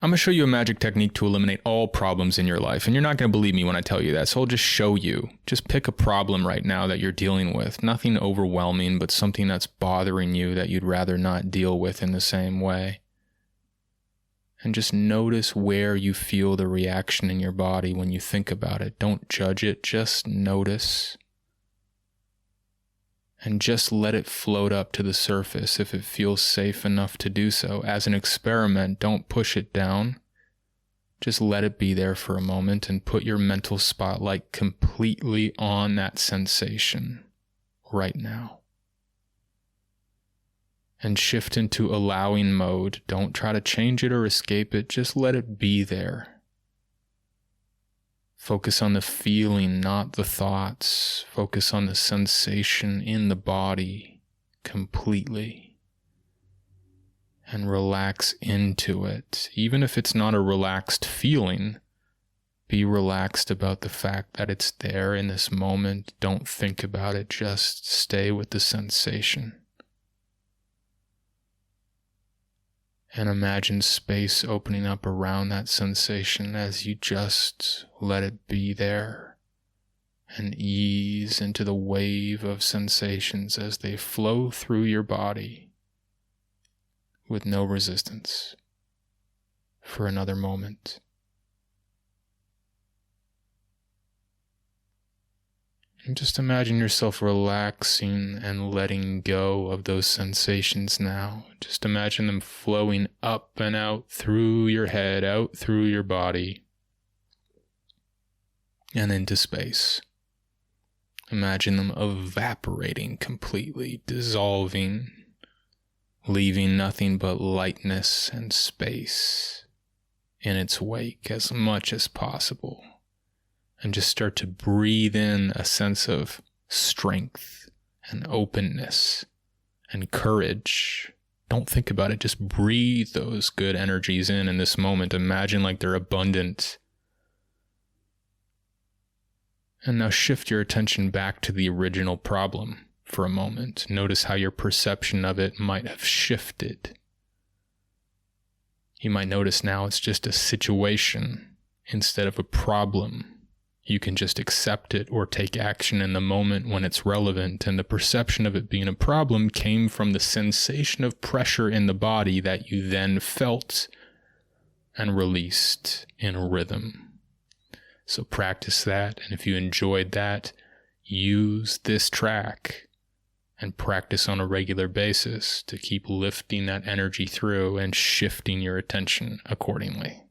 I'm going to show you a magic technique to eliminate all problems in your life. And you're not going to believe me when I tell you that. So I'll just show you. Just pick a problem right now that you're dealing with. Nothing overwhelming, but something that's bothering you that you'd rather not deal with in the same way. And just notice where you feel the reaction in your body when you think about it. Don't judge it. Just notice. And just let it float up to the surface if it feels safe enough to do so. As an experiment, don't push it down. Just let it be there for a moment and put your mental spotlight completely on that sensation right now. And shift into allowing mode. Don't try to change it or escape it. Just let it be there. Focus on the feeling, not the thoughts. Focus on the sensation in the body completely. And relax into it. Even if it's not a relaxed feeling, be relaxed about the fact that it's there in this moment. Don't think about it. Just stay with the sensation. And imagine space opening up around that sensation as you just let it be there and ease into the wave of sensations as they flow through your body with no resistance for another moment. And just imagine yourself relaxing and letting go of those sensations now. Just imagine them flowing up and out through your head, out through your body, and into space. Imagine them evaporating completely, dissolving, leaving nothing but lightness and space in its wake as much as possible. And just start to breathe in a sense of strength and openness and courage. Don't think about it. Just breathe those good energies in this moment. Imagine like they're abundant. And now shift your attention back to the original problem for a moment. Notice how your perception of it might have shifted. You might notice now it's just a situation instead of a problem. You can just accept it or take action in the moment when it's relevant, and the perception of it being a problem came from the sensation of pressure in the body that you then felt and released in a rhythm. So practice that, and if you enjoyed that, use this track and practice on a regular basis to keep lifting that energy through and shifting your attention accordingly.